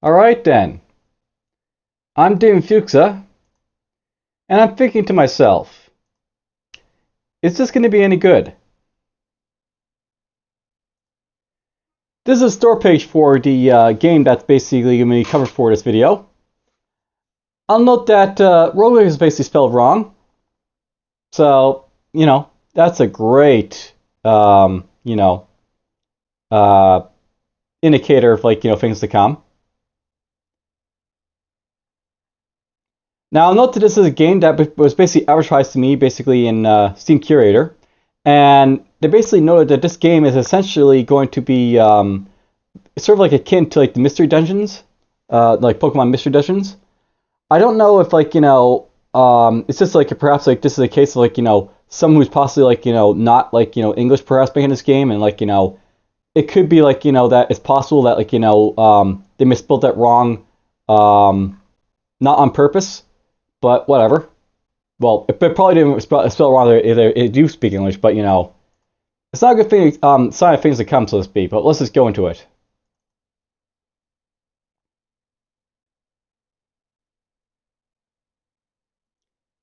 Alright then. I'm DFuxa, and I'm thinking to myself, is this going to be any good? This is a store page for the game that's basically going to be covered for this video. I'll note that Roguelike is basically spelled wrong. So, that's a great, indicator of, things to come. Now, I'll note that this is a game that was basically advertised to me, basically in Steam Curator. And they basically noted that this game is essentially going to be sort of like akin to the mystery dungeons, like Pokemon mystery dungeons. I don't know if it's just perhaps this is a case of someone who's possibly not English perhaps making this game, and it could be that it's possible that they misspelled that wrong, not on purpose, but whatever. Well, it probably didn't spell wrong if they do speak English, but it's not a good thing, sign of things to come, so to speak. But let's just go into it.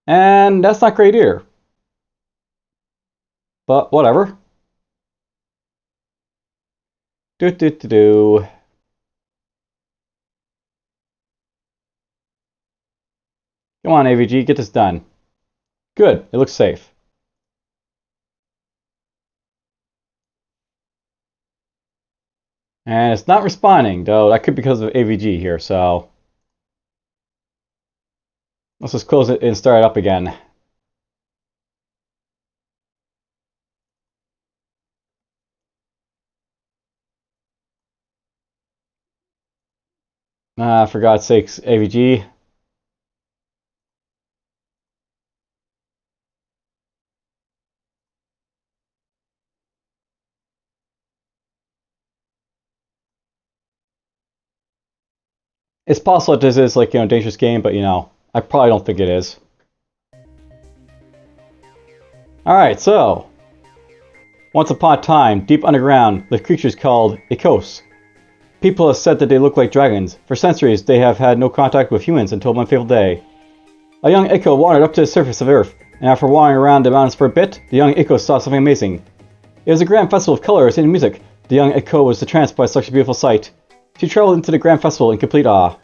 And that's not great either. But whatever. Do. Come on, AVG, get this done. Good, it looks safe. And it's not responding, though that could be because of AVG here, so let's just close it and start it up again. For God's sakes, AVG. It's possible that this is a dangerous game, but I probably don't think it is. Alright, so once upon a time, deep underground, lived creatures called Echos. People have said that they look like dragons. For centuries, they have had no contact with humans until one fateful day. A young Echo wandered up to the surface of Earth, and after wandering around the mountains for a bit, the young Echo saw something amazing. It was a grand festival of colors and music. The young Echo was entranced by such a beautiful sight. She traveled into the grand festival in complete awe.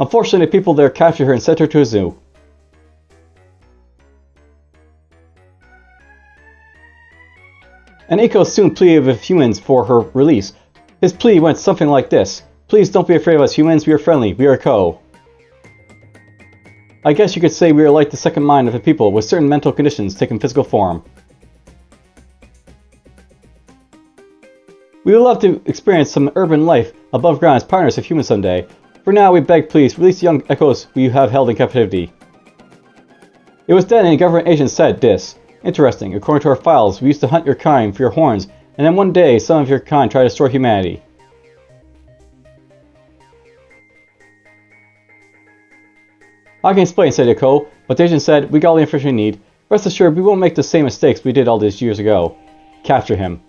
Unfortunately, the people there captured her and sent her to a zoo. An Echo soon pleaded with humans for her release. His plea went something like this: "Please don't be afraid of us humans, we are friendly, we are Echo." I guess you could say we are like the second mind of the people with certain mental conditions taking physical form. We would love to experience some urban life above ground as partners of humans someday. For now, we beg, please, release the young Echoes you have held in captivity. It was then a government agent said this: "Interesting, according to our files, we used to hunt your kind for your horns, and then one day some of your kind tried to destroy humanity." "I can explain," said Echo, but the agent said, "We got all the information we need. Rest assured, we won't make the same mistakes we did all these years ago. Capture him."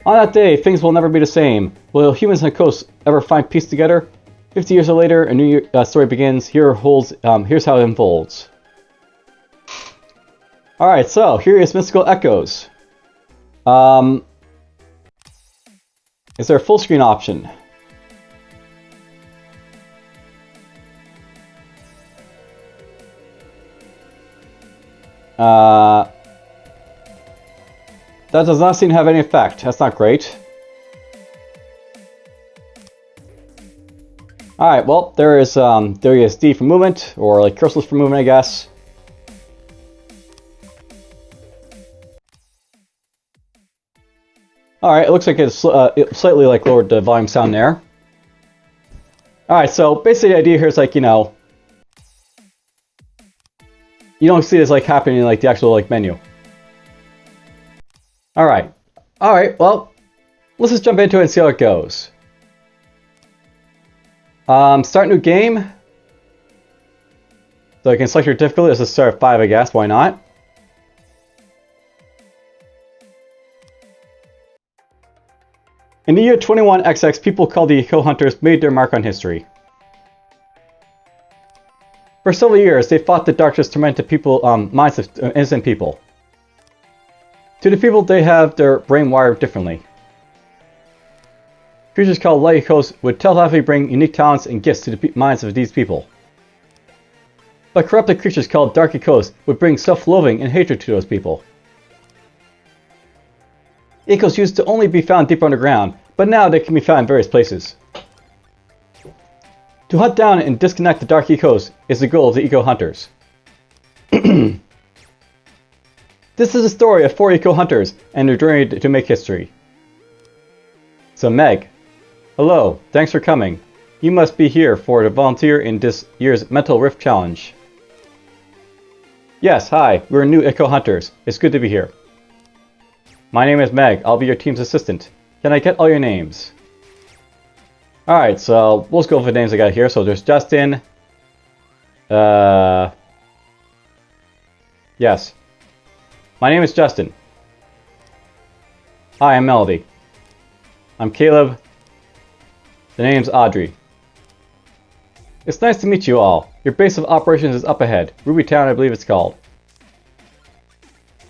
On that day, things will never be the same. Will humans and Echoes ever find peace together? 50 years later, a new story begins. Here's how it unfolds. Alright, so here is Mystical Echoes. Is there a full screen option? That does not seem to have any effect. That's not great. Alright, well, there is D for movement, or cursors for movement, I guess. Alright, it looks like it's it slightly lowered the volume sound there. Alright, so basically the idea here is you don't see this happening in the actual menu. Alright, well, let's just jump into it and see how it goes. Start new game. So you can select your difficulty. Let's just start at 5, I guess. Why not? In the year 21XX, people called the Eco Hunters made their mark on history. For several years, they fought the darkness tormented people, minds of innocent people. To the people, they have their brain wired differently. Creatures called light echoes would telepathically bring unique talents and gifts to the minds of these people. But corrupted creatures called dark echoes would bring self-loathing and hatred to those people. Echoes used to only be found deep underground, but now they can be found in various places. To hunt down and disconnect the dark echoes is the goal of the Eco Hunters. This is the story of 4 Eco Hunters and their journey to make history. So Meg, hello, thanks for coming. You must be here to volunteer in this year's Mental Rift Challenge. Yes, hi, we're new Eco Hunters. It's good to be here. My name is Meg. I'll be your team's assistant. Can I get all your names? Alright, so we'll just go for the names I got here. So there's Justin. Yes. My name is Justin. Hi, I'm Melody. I'm Caleb. The name's Audrey. It's nice to meet you all. Your base of operations is up ahead. Ruby Town, I believe it's called.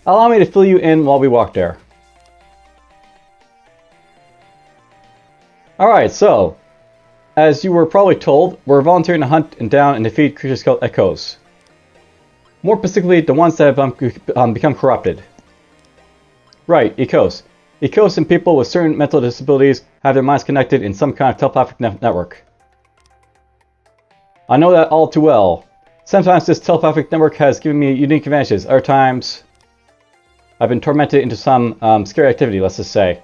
Allow me to fill you in while we walk there. Alright, so, as you were probably told, we're volunteering to hunt and down and defeat creatures called Echoes. More specifically, the ones that have become corrupted. Right, Echoes. Echoes and people with certain mental disabilities have their minds connected in some kind of telepathic network. I know that all too well. Sometimes this telepathic network has given me unique advantages. Other times, I've been tormented into some scary activity, let's just say.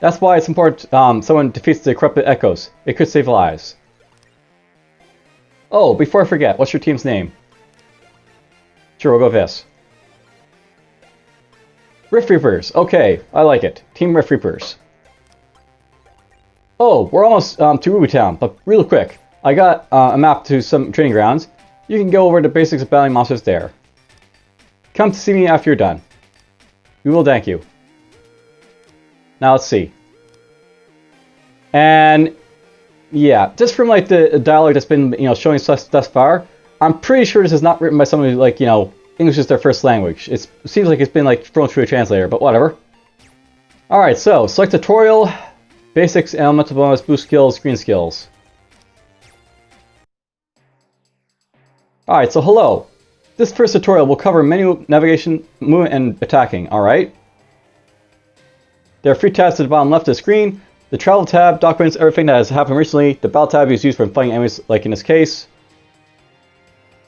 That's why it's important someone defeats the corrupted Echoes. It could save lives. Oh, before I forget, what's your team's name? Sure, we'll go with this. Rift Reapers. Okay, I like it. Team Rift Reapers. Oh, we're almost to Ruby Town, but real quick. I got a map to some training grounds. You can go over the basics of battling monsters there. Come to see me after you're done. We will thank you. Now let's see. And yeah, just from like the dialogue that's been showing us thus far, I'm pretty sure this is not written by somebody who, like, English is their first language. It seems like it's been like thrown through a translator, but whatever. Alright, so select tutorial, basics, elemental bonus, boost skills, green skills. Alright, so hello. This first tutorial will cover menu, navigation, movement, and attacking, alright? There are 3 tabs to the bottom left of the screen. The travel tab documents everything that has happened recently. The battle tab is used for fighting enemies, like in this case.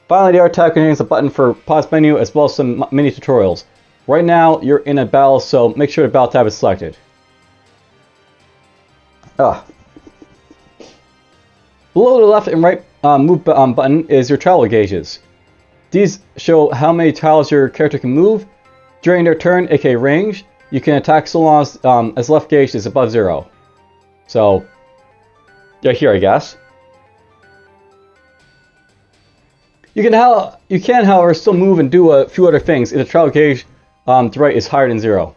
Finally, the art tab contains a button for pause menu as well as some mini tutorials. Right now, you're in a battle, so make sure the battle tab is selected. Below the left and right move button is your travel gauges. These show how many tiles your character can move. During their turn, aka range, you can attack so long as left gauge is above 0. So, yeah, here I guess. You can, however, still move and do a few other things if the travel gauge to the right is higher than 0.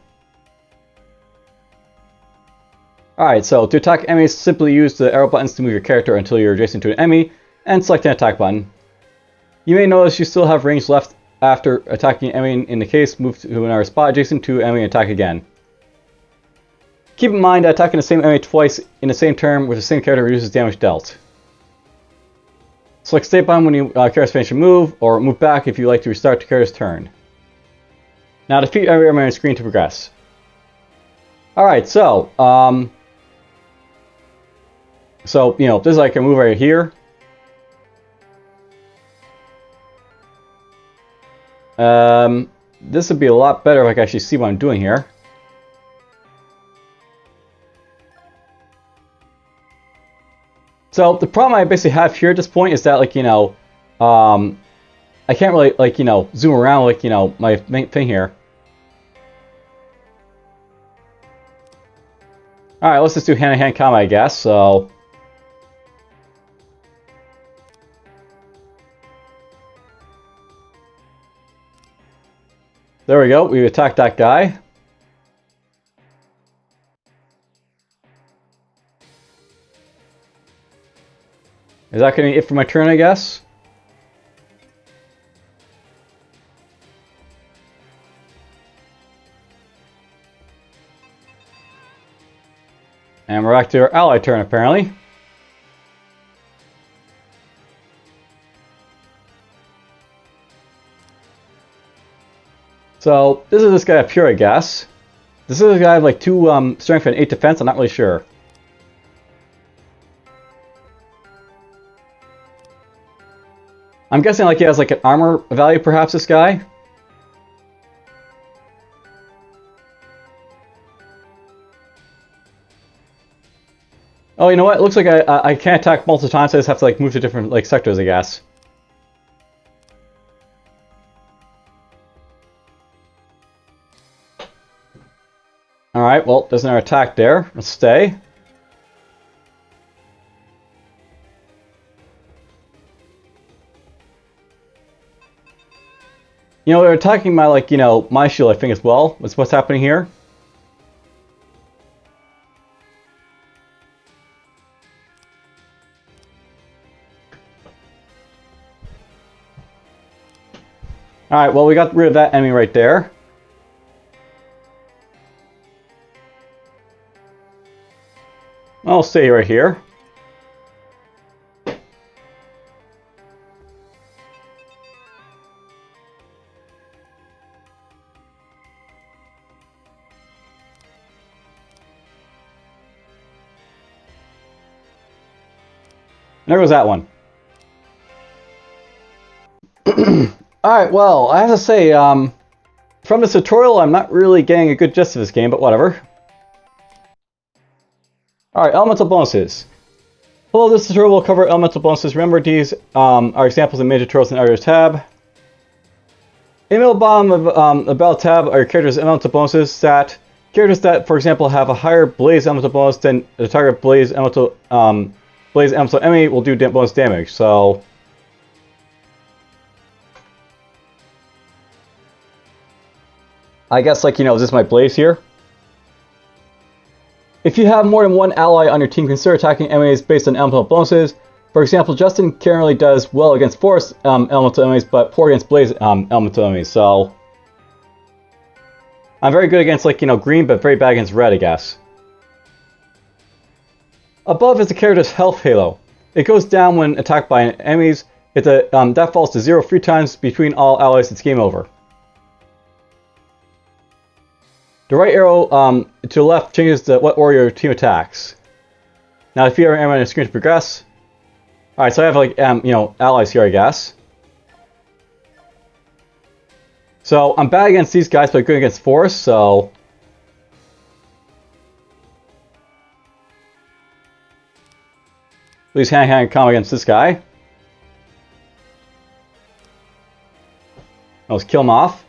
Alright, so to attack enemies, simply use the arrow buttons to move your character until you're adjacent to an enemy, and select an attack button. You may notice you still have range left after attacking an enemy. In the case, move to another spot adjacent to enemy and attack again. Keep in mind that attacking the same enemy twice in the same turn with the same character reduces damage dealt. Select state button when you character's finish your move, or move back if you like to restart the character's turn. Now defeat every enemy on the screen to progress. Alright, so, this is like a move right here. This would be a lot better if I could actually see what I'm doing here. So the problem I basically have here at this point is that, like, I can't really, like, zoom around, like, my main thing here. Alright, let's just do hand-to-hand combat, I guess, so... There we go, we attacked that guy. Is that going to be it for my turn, I guess? And we're back to our ally turn, apparently. So, this is this guy up here, I guess. This is a guy with like 2 strength and 8 defense, I'm not really sure. I'm guessing like he has like an armor value, perhaps, this guy. Oh, you know what? It looks like I can't attack multiple times, so I just have to like move to different like sectors, I guess. Alright, well, there's another attack there. Let's stay. You know, they're attacking my, like, you know, my shield, I think, as well. That's what's happening here. Alright, well, we got rid of that enemy right there. I'll stay right here. There goes that one. Alright, well, I have to say, from this tutorial, I'm not really getting a good gist of this game, but whatever. Alright, elemental bonuses. Hello, this tutorial will cover elemental bonuses. Remember, these are examples of major tutorials in the Editor's tab. In the middle bottom of the Battle tab are your character's elemental bonuses that characters that, for example, have a higher blaze elemental bonus than the target blaze elemental enemy will do bonus damage. So, I guess, like, you know, is this my blaze here? If you have more than one ally on your team, consider attacking enemies based on elemental bonuses. For example, Justin currently does well against forest elemental enemies, but poor against blaze elemental enemies. So, I'm very good against, like, you know, green, but very bad against red, I guess. Above is the character's health halo. It goes down when attacked by enemies. That falls to 0 3 times between all allies. It's game over. The right arrow to the left changes what order your team attacks. Now, if you have an arrow on the screen to progress. Alright, so I have, like, you know, allies here, I guess. So, I'm bad against these guys, but good against forest, so... Please hand combat against this guy. Let's kill him off.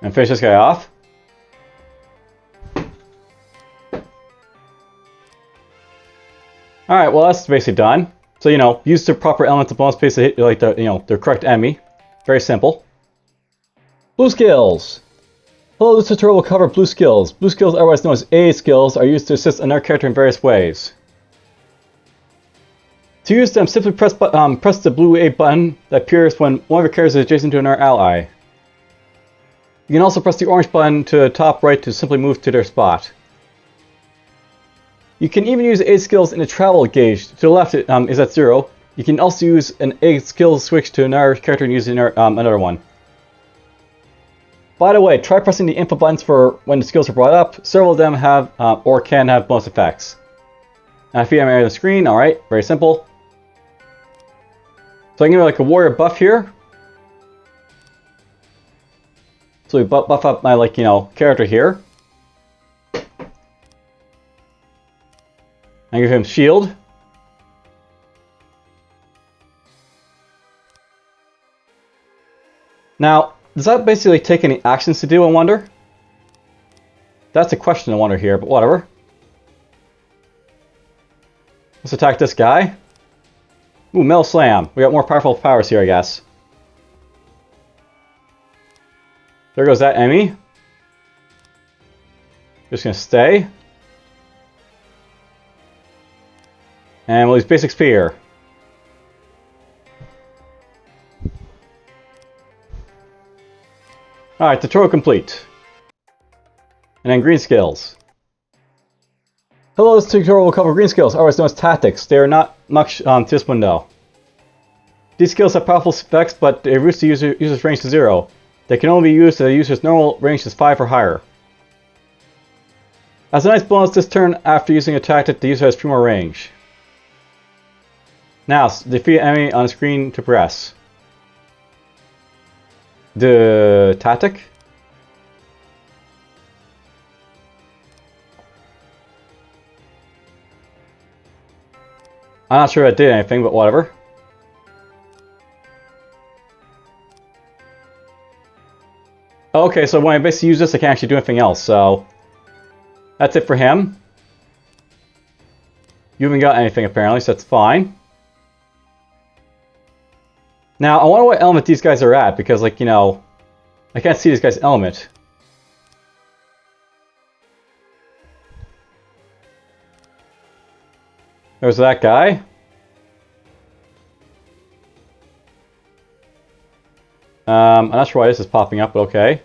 And finish this guy off. Alright, well, that's basically done. So, you know, use the proper elemental bonus base to hit, like, the, you know, the correct enemy. Very simple. Blue skills. Hello, this tutorial will cover blue skills. Blue skills, otherwise known as A skills, are used to assist another character in various ways. To use them, simply press the blue A button that appears when one of your characters is adjacent to another ally. You can also press the orange button to the top right to simply move to their spot. You can even use A skills in the travel gauge. To the left is at 0. You can also use an A skill switch to another character and use another one. By the way, try pressing the info buttons for when the skills are brought up. Several of them have or can have bonus effects. Now, if you have an area on the screen, alright, very simple. So I can give like a warrior buff here. So we buff up my, like, you know, character here. I give him shield. Now, does that basically take any actions to do, I wonder? That's a question I wonder here, but whatever. Let's attack this guy. Ooh, Metal Slam. We got more powerful powers here, I guess. There goes that enemy. Just gonna stay. And we'll use basic spear. Alright, tutorial complete. And then green skills. Hello, this tutorial will cover green skills, otherwise known as tactics. They are not much to this window. These skills have powerful effects, but they reduce the user's range to 0. They can only be used if the user's normal range is 5 or higher. As a nice bonus this turn, after using a tactic, the user has 3 more range. Now, defeat an enemy on the screen to progress. The tactic? I'm not sure if it did anything, but whatever. Okay, so when I basically use this, I can't actually do anything else, so... That's it for him. You haven't got anything, apparently, so that's fine. Now, I wonder what element these guys are at, because, like, you know... I can't see this guy's element. There's that guy. I'm not sure why this is popping up, but okay.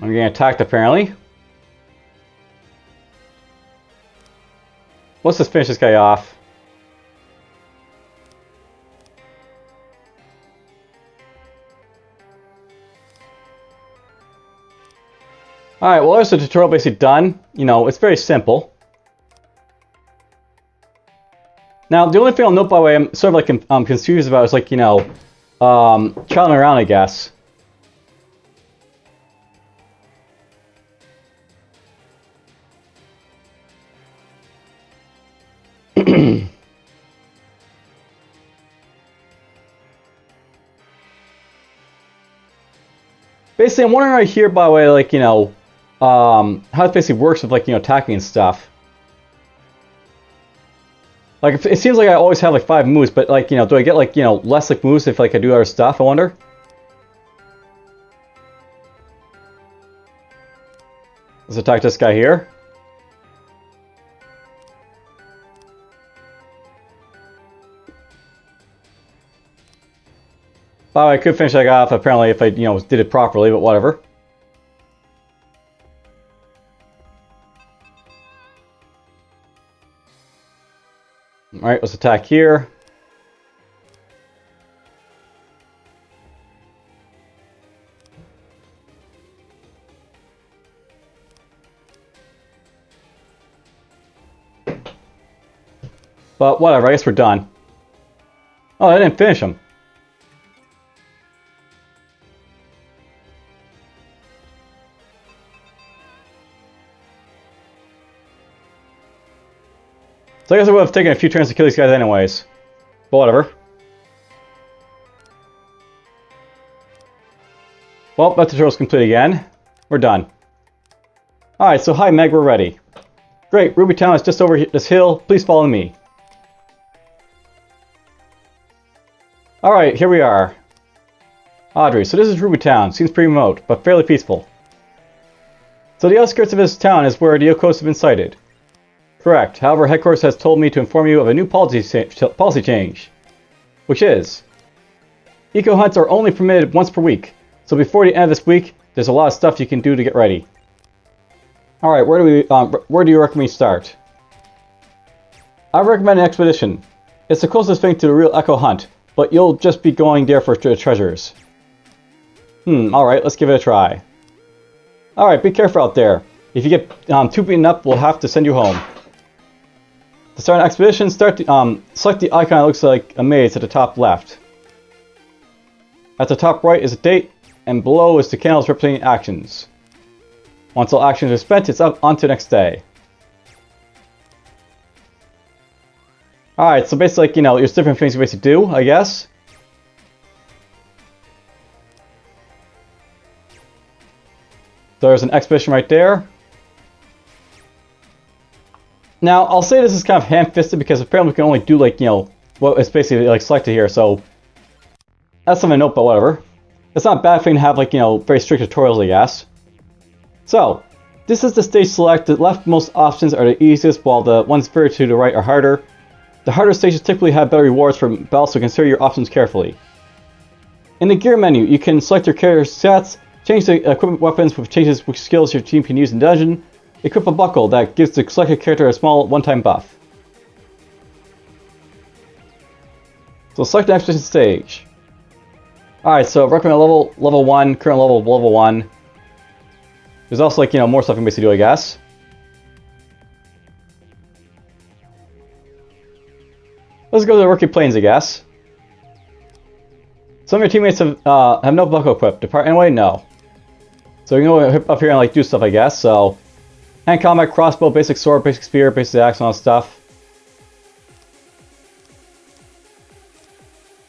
I'm getting attacked, apparently. Let's just finish this guy off. Alright, well, there's the tutorial basically done. You know, it's very simple. Now, the only thing I'll note, by the way, I'm sort of like confused about is, like, you know, traveling around, I guess. Basically, I'm wondering right here, by the way, like, you know, how it basically works with, like, you know, attacking and stuff. Like, it seems like I always have, like, 5 moves, but, like, you know, do I get, like, you know, less, like, moves if, like, I do other stuff, I wonder? Let's attack this guy here. Oh, I could finish that guy off, apparently, if I, you know, did it properly, but whatever. Alright, let's attack here. But whatever, I guess we're done. Oh, I didn't finish him. So I guess I would have taken a few turns to kill these guys anyways. But whatever. Well, that tutorial's complete again. We're done. Alright, so hi Meg, we're ready. Great, Ruby Town is just over this hill. Please follow me. Alright, here we are. Audrey, so this is Ruby Town. Seems pretty remote, but fairly peaceful. So the outskirts of this town is where the Yokos have been sighted. Correct. However, headquarters has told me to inform you of a new policy change. Which is... Eco hunts are only permitted once per week. So before the end of this week, there's a lot of stuff you can do to get ready. Alright, where do you recommend we start? I recommend an expedition. It's the closest thing to the real eco hunt, but you'll just be going there for treasures. Alright, let's give it a try. Alright, be careful out there. If you get too beaten up, we'll have to send you home. To start an expedition, select the icon that looks like a maze at the top left. At the top right is a date, and below is the candles representing actions. Once all actions are spent, it's up on to the next day. Alright, so basically, like, you know, there's different things you basically do, I guess. There's an expedition right there. Now, I'll say this is kind of ham-fisted because apparently we can only do, like, you know, what is basically, like, selected here, so... That's something to note, but whatever. It's not a bad thing to have, like, you know, very strict tutorials, I guess. So, this is the stage select. The leftmost options are the easiest, while the ones further to the right are harder. The harder stages typically have better rewards for belts, so consider your options carefully. In the gear menu, you can select your character's stats, change the equipment weapons, which changes which skills your team can use in dungeon, equip a buckle that gives the selected character a small one-time buff. So select the next stage. Alright, so recommend level 1, current level 1. There's also, like, you know, more stuff you can basically do, I guess. Let's go to the Rookie Plains, I guess. Some of your teammates have no buckle equipped. Depart anyway? No. So you can go up here and, like, do stuff, I guess. So, hand combat, crossbow, basic sword, basic spear, basic axe, and all that stuff.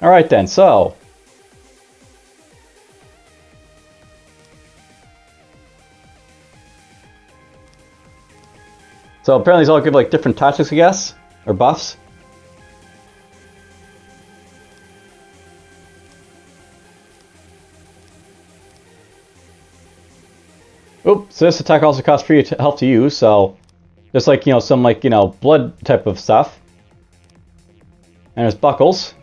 Alright then, so. So apparently these all give, like, different tactics, I guess. Or buffs. Oops, so this attack also costs 3 health to use, so there's, like, you know, some, like, you know, blood type of stuff. And there's buckles.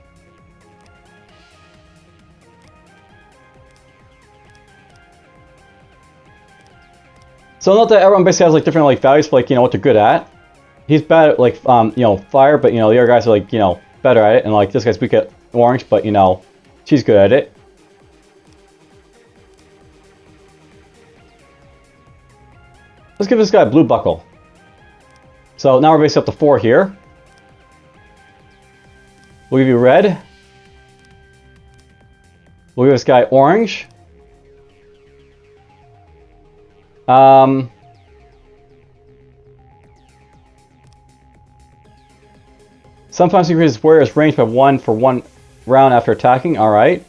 So note that everyone basically has, like, different, like, values for, like, you know, what they're good at. He's bad at, like, you know, fire, but, you know, the other guys are, like, you know, better at it. And, like, this guy's weak at orange, but, you know, she's good at it. Let's give this guy a blue buckle. So now we're basically up to 4 here. We'll give you red. We'll give this guy orange. Sometimes increases warrior's range by 1 for 1 round after attacking. Alright.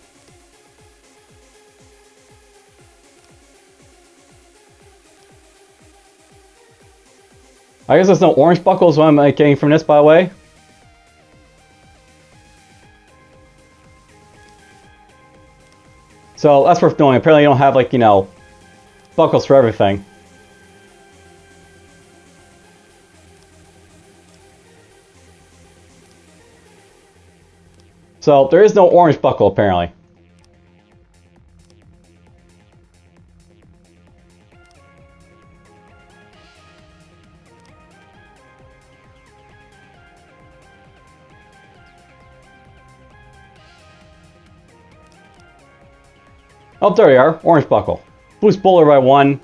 I guess there's no orange buckles. What am I getting from this, by the way? So that's worth knowing. Apparently you don't have, like, you know, buckles for everything. So there is no orange buckle, apparently. Oh, there we are. Orange buckle. Boost bowler by 1.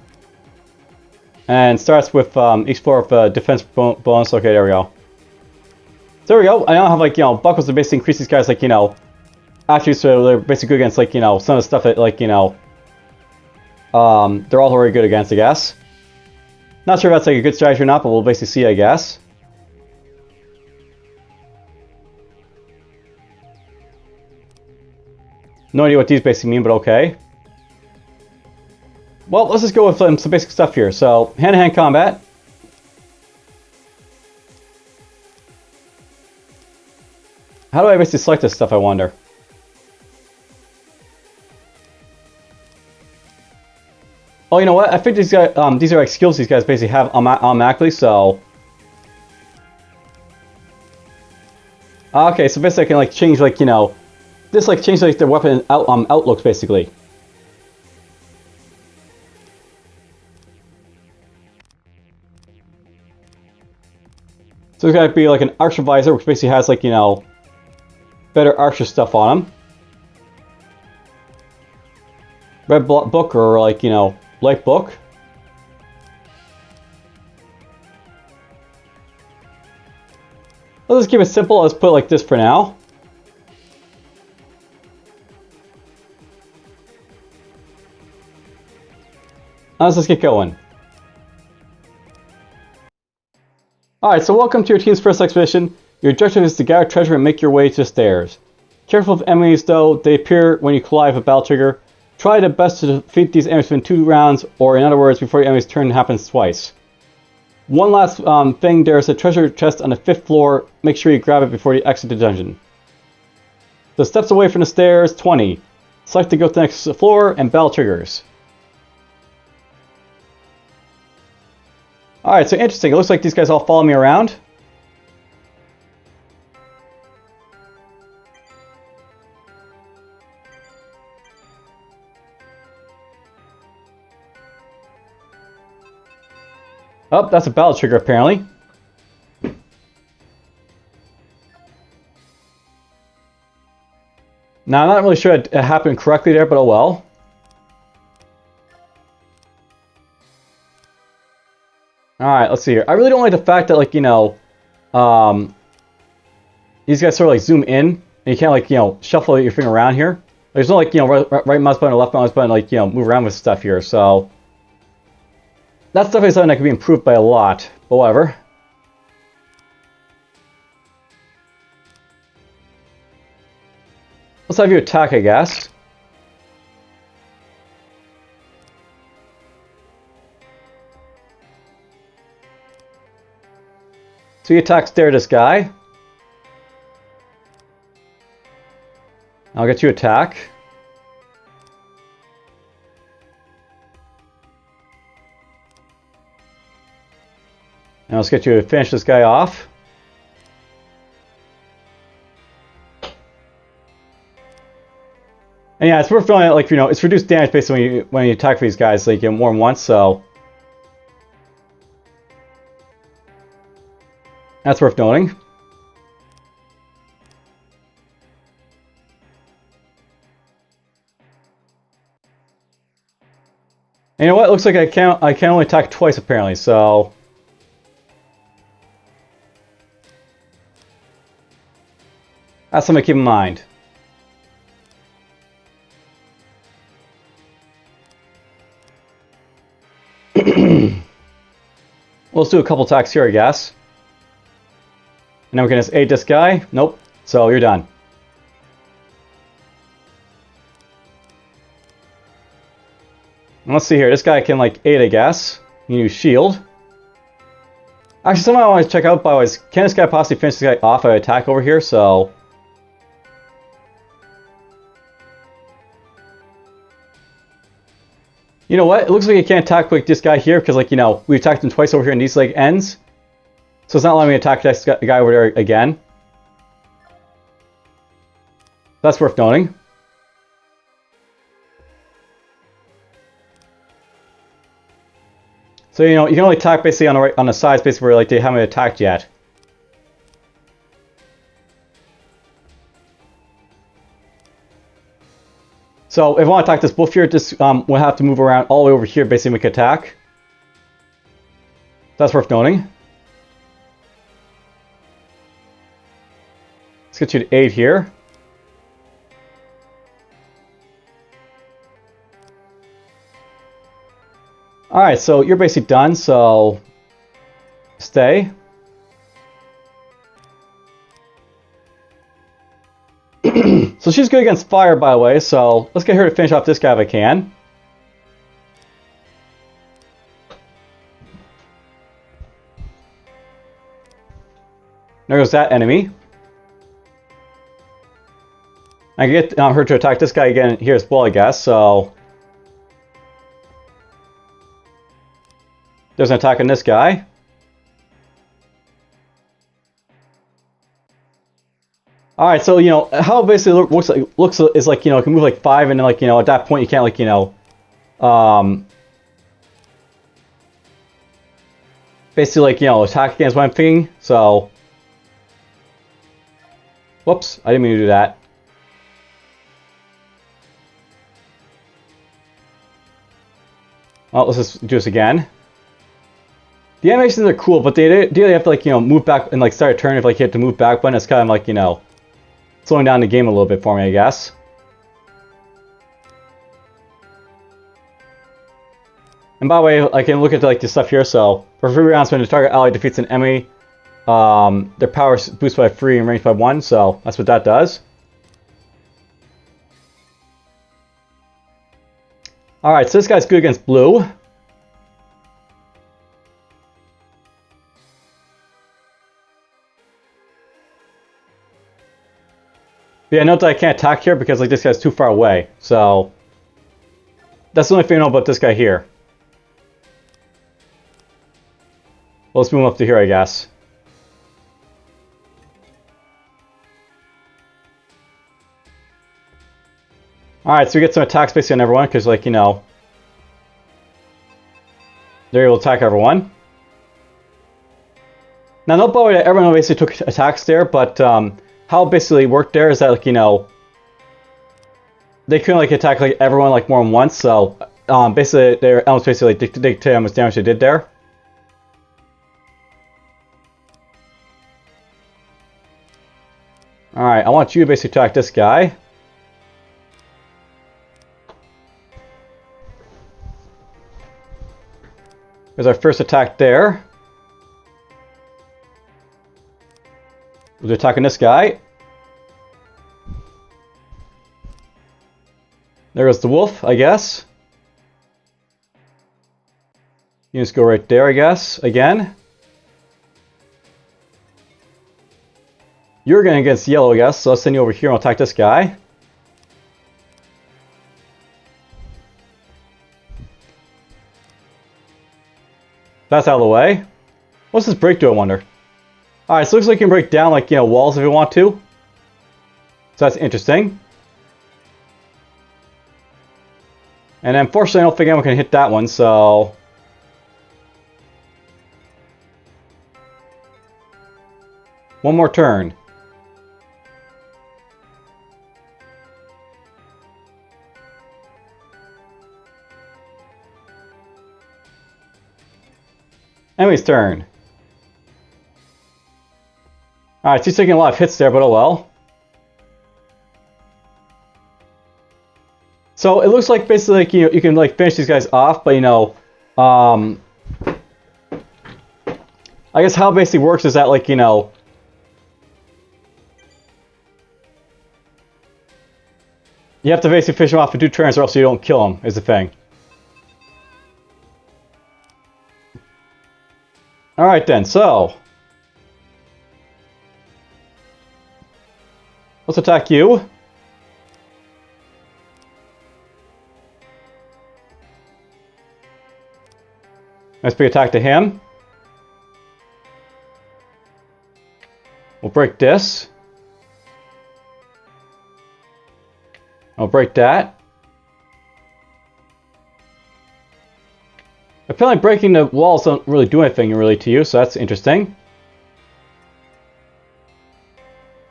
And starts with each floor of defense bonus. Okay, there we go. There we go. I now have, like, you know, buckles that basically increase these guys, like, you know, attributes, so they're basically good against, like, you know, some of the stuff that, like, you know, they're all very good against, I guess. Not sure if that's, like, a good strategy or not, but we'll basically see, I guess. No idea what these basically mean, but okay. Well, let's just go with some basic stuff here. So, hand-to-hand combat. How do I basically select this stuff, I wonder? Oh, you know what? I think these guys, these are, like, skills these guys basically have automatically, so... Okay, so basically I can, like, change, like, you know... This, like, changes, like, their weapon outlooks, basically. So it's got to be, like, an archer visor, which basically has, like, you know... better archer stuff on them. Red book, or, like, you know, light book. Let's just keep it simple. Let's put it like this for now. Let's just get going. Alright, so welcome to your team's first expedition. Your objective is to gather treasure and make your way to the stairs. Careful of enemies, though. They appear when you collide with a battle trigger. Try the best to defeat these enemies within 2 rounds, or in other words, before your enemy's turn happens twice. One last thing, there's a treasure chest on the 5th floor. Make sure you grab it before you exit the dungeon. So steps away from the stairs, 20. Select to go to the next floor, and bell triggers. Alright, so interesting. It looks like these guys all follow me around. Oh, that's a bell trigger apparently. Now, I'm not really sure it happened correctly there, but oh well. Alright, let's see here. I really don't like the fact that, like, you know, these guys sort of like zoom in, and you can't, like, you know, shuffle your finger around here. There's no, like, you know, right mouse button or left mouse button, like, you know, move around with stuff here, so. That's definitely something that can be improved by a lot, but whatever. Let's have you attack, I guess. So you attack stare this guy. I'll get you attack. And let's get you to finish this guy off. And yeah, it's worth knowing that, like, you know, it's reduced damage basically when you attack for these guys, like, you get more than once, so. That's worth noting. And you know what? It looks like I can only attack twice apparently, so. That's something to keep in mind. Well, let's do a couple attacks here, I guess. And then we can just aid this guy. Nope. So you're done. And let's see here. This guy can, like, aid, I guess. You use shield. Actually, something I want to check out, by the way, is can this guy possibly finish this guy off by attack over here? So. You know what? It looks like you can't attack like this guy here because, like, you know, we attacked him twice over here in these, like, ends. So it's not letting me attack this guy over there again. That's worth noting. So, you know, you can only attack basically on the right, on the sides basically where, like, they haven't attacked yet. So if I want to attack this wolf here, just we'll have to move around all the way over here, basically make an attack. That's worth noting. Let's get you to 8 here. Alright, so you're basically done, so stay. So she's good against fire, by the way, so let's get her to finish off this guy if I can. There goes that enemy. I can get her to attack this guy again here as well, I guess, so. There's an attack on this guy. Alright, so, you know, how it basically looks is like, you know, it can move like 5, and then, like, you know, at that point you can't, like, you know, basically, like, you know, attack against one thing, so. Whoops, I didn't mean to do that. Well, let's just do this again. The animations are cool, but they have to, like, you know, move back and, like, start a turn if, like, you have to move back button. It's kind of like, you know, slowing down the game a little bit for me, I guess. And by the way, I can look at, like, this stuff here. So for 3 rounds, when the target ally defeats an enemy, their power is boosted by 3 and ranged by 1. So that's what that does. Alright, so this guy's good against blue. But yeah, note that I can't attack here because like this guy's too far away. So that's the only thing I know about this guy here. Well, let's move him up to here, I guess. Alright, so we get some attack basically on everyone, because, like, you know, they're able to attack everyone. Now, note by the way that everyone basically took attacks there, but how it basically worked there is that, like, you know, they couldn't, like, attack, like, everyone, like, more than once, so basically, their elements basically like, dictate how much damage they did there. Alright, I want you to basically attack this guy. There's our first attack there. We'll be attacking this guy. There goes the wolf, I guess. You just go right there, I guess, again. You're going against yellow, I guess, so I'll send you over here and I'll attack this guy. That's out of the way. What's this break do, I wonder? Alright, so it looks like you can break down, like, you know, walls if you want to. So that's interesting. And unfortunately, I don't think anyone can hit that one, so... one more turn. Enemy's turn. Alright, so he's taking a lot of hits there, but oh well. So it looks like basically like you can like finish these guys off, but you know, I guess how it basically works is that like, you know, you have to basically finish them off in 2 turns or else you don't kill them, is the thing. Alright then, so... let's attack you. Nice big attack to him. We'll break this. I'll break that. Apparently breaking the walls don't really do anything really to you, so that's interesting.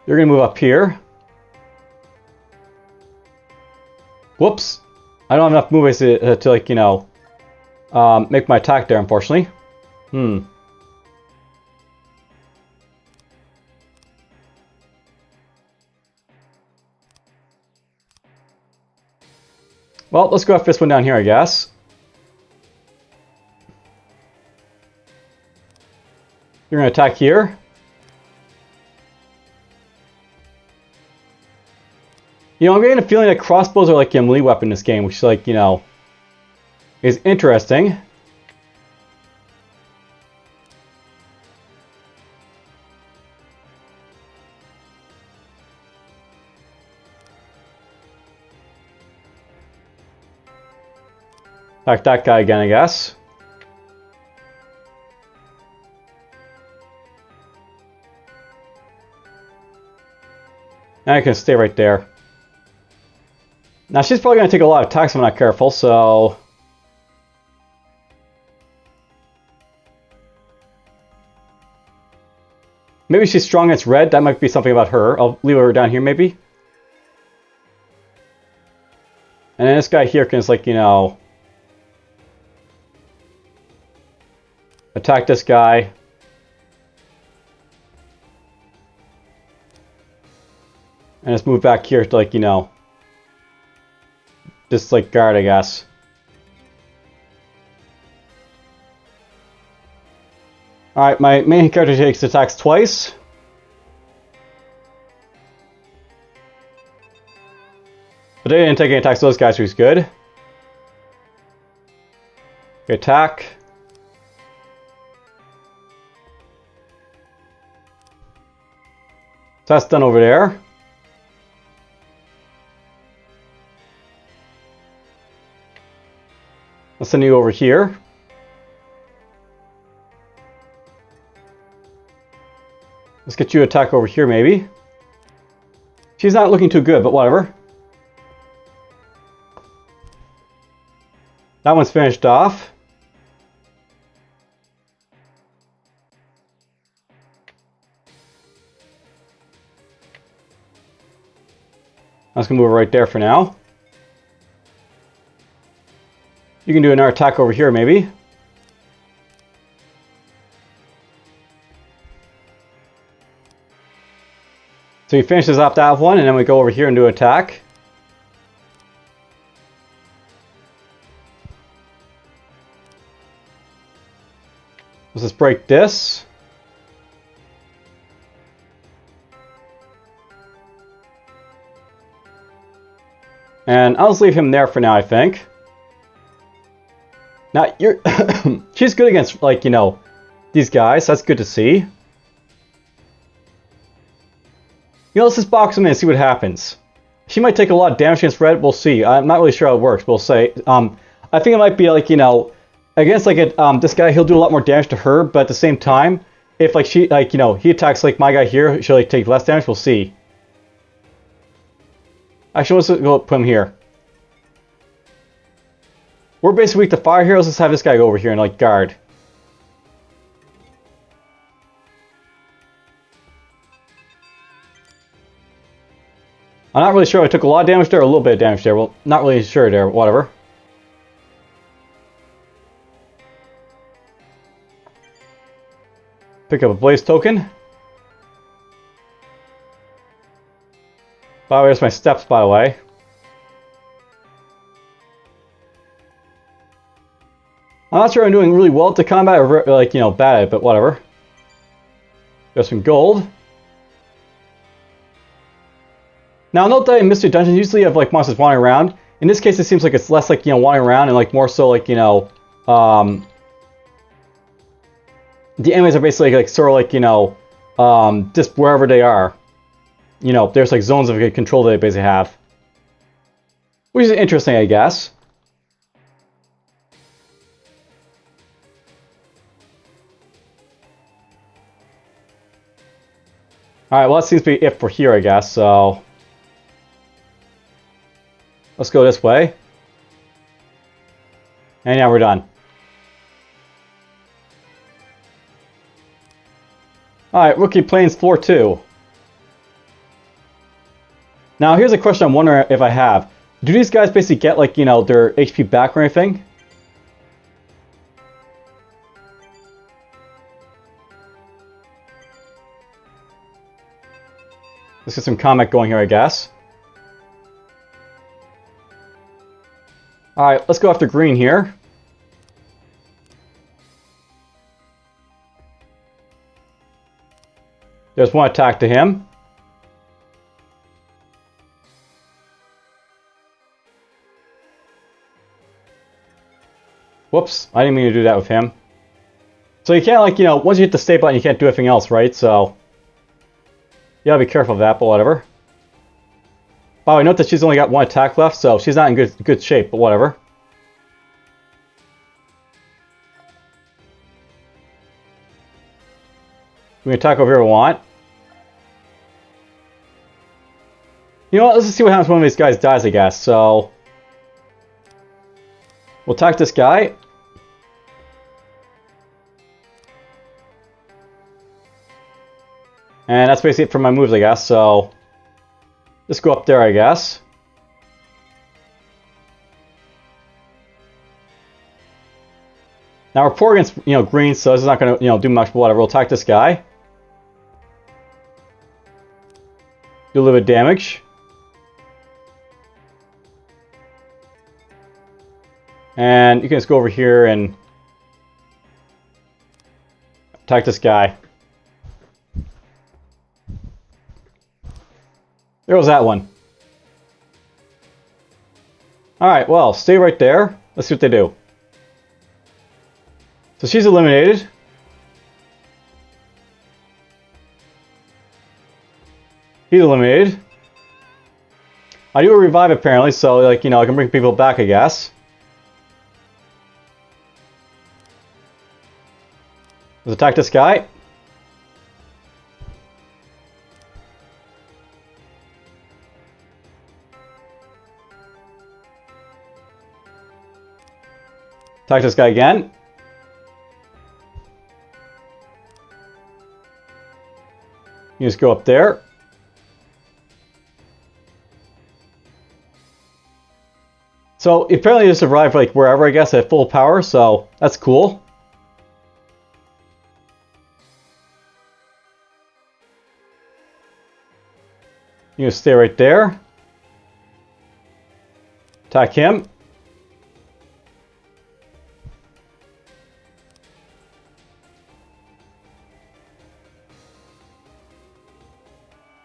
You're going to move up here. Whoops. I don't have enough moves to like, you know, make my attack there, unfortunately. Well, let's go after this one down here, I guess. You're going to attack here. You know, I'm getting a feeling that crossbows are like a melee weapon in this game, which is like, you know, is interesting. Attack that guy again, I guess. Now I can stay right there. Now she's probably going to take a lot of attacks if I'm not careful, so... maybe she's strong against red, that might be something about her. I'll leave her down here maybe. And then this guy here can just like, you know... attack this guy. And just move back here to like, you know... just like guard, I guess. Alright, my main character takes attacks twice. But they didn't take any attacks to those guys, who's good. Okay, attack. So that's done over there. I'll send you over here. Let's get you to attack over here, maybe. She's not looking too good, but whatever. That one's finished off. I'm just going to move it right there for now. You can do another attack over here, maybe. So he finishes off that one, and then we go over here and do an attack. Let's just break this. And I'll just leave him there for now, I think. Now, you're she's good against, like, you know, these guys. That's good to see. You know, let's just box him in and see what happens. She might take a lot of damage against red. We'll see. I'm not really sure how it works. We'll say. I think it might be like, you know, against like this guy, he'll do a lot more damage to her. But at the same time, if like she, like, you know, he attacks like my guy here, she'll like take less damage. We'll see. Actually, let's go put him here. We're basically weak to fire here. Let's just have this guy go over here and like guard. I'm not really sure I took a lot of damage there or a little bit of damage there. Well, not really sure there, but whatever. Pick up a blaze token. By the way, there's my steps, by the way. I'm not sure I'm doing really well at the combat or like, you know, bad at it, but whatever. There's some gold. Now, note that in Mystery Dungeons, usually you have like monsters wandering around. In this case, it seems like it's less like, you know, wandering around and like more so like, you know, the enemies are basically like sort of like, you know, just wherever they are. You know, there's like zones of control that they basically have. Which is interesting, I guess. Alright, well that seems to be it for here, I guess, so... Let's go this way. And now we're done. Alright, Rookie Plains floor 2. Now here's a question I'm wondering if I have. Do these guys basically get like, you know, their HP back or anything? Let's get some combat going here, I guess. Alright, let's go after green here. There's one attack to him. Whoops, I didn't mean to do that with him. So you can't, like, you know, once you hit the stay button, you can't do anything else, right? So... you gotta be careful of that, but whatever. By the way, note that she's only got one attack left, so she's not in good shape, but whatever. We can attack over here if we want. You know what, let's just see what happens when one of these guys dies, I guess, so... we'll attack this guy. And that's basically it for my moves, I guess, so... let's go up there, I guess. Now we're poor against, you know, green, so this is not going to, you know, do much, but whatever. We'll attack this guy. Do a little bit of damage. And you can just go over here and... attack this guy. There goes that one. Alright, well, stay right there. Let's see what they do. So she's eliminated. He's eliminated. I do a revive apparently, so, like, you know, I can bring people back, I guess. Let's attack this guy. Attack this guy again. You just go up there. So apparently you just arrived like wherever, I guess, at full power, so that's cool. You just stay right there. Attack him.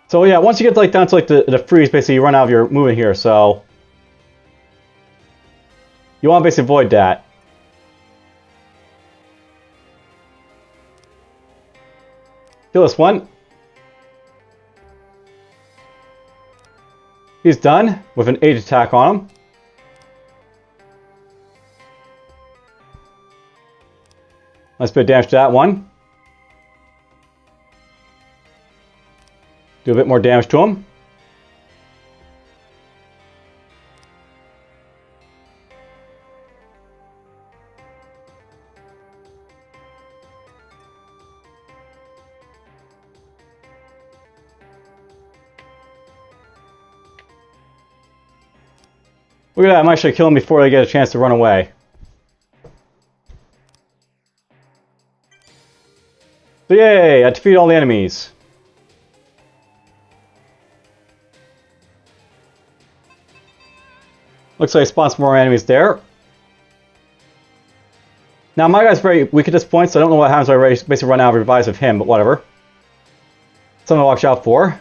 So yeah, once you get like down to like the freeze, basically you run out of your movement here, so you want to basically avoid that. Kill this one. He's done with an 8 attack on him. Nice bit of damage to that one. Do a bit more damage to him. Look at that, I'm actually killing before they get a chance to run away. So yay, I defeated all the enemies. Looks like I spawned some more enemies there. Now my guy's very weak at this point, so I don't know what happens when I basically run out of revives of him, but whatever. Something to watch out for.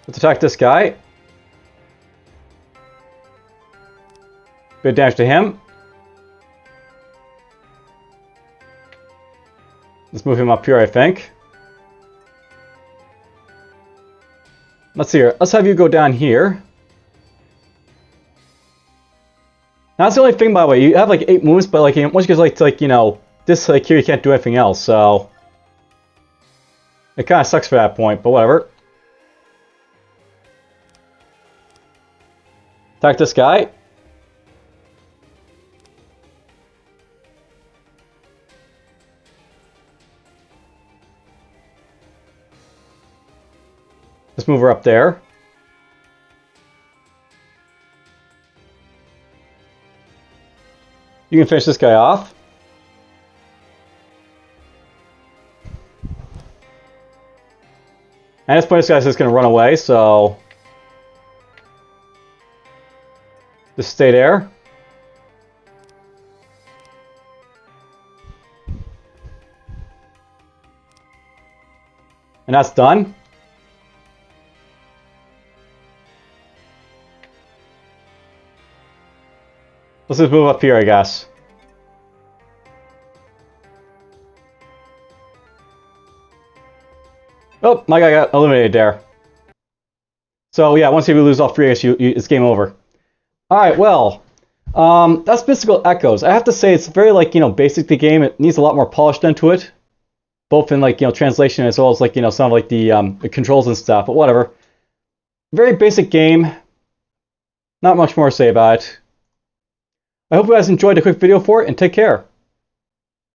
Let's attack this guy. Bit of damage to him. Let's move him up here, I think. Let's see here. Let's have you go down here. Now, that's the only thing, by the way. You have like 8 moves, but like once you get like you know, this like here, you can't do anything else. So it kind of sucks for that point, but whatever. Attack this guy. Let's move her up there. You can finish this guy off. And at this point, this guy's just going to run away, so just stay there. And that's done. Let's just move up here, I guess. Oh, my guy got eliminated there. So yeah, once you lose all 3, it's game over. Alright, well, that's Mystical Echoes. I have to say it's very, like, you know, basic, the game. It needs a lot more polish into it. Both in, like, you know, translation as well as, like, you know, some of, like, the controls and stuff, but whatever. Very basic game. Not much more to say about it. I hope you guys enjoyed the quick video for it, and take care.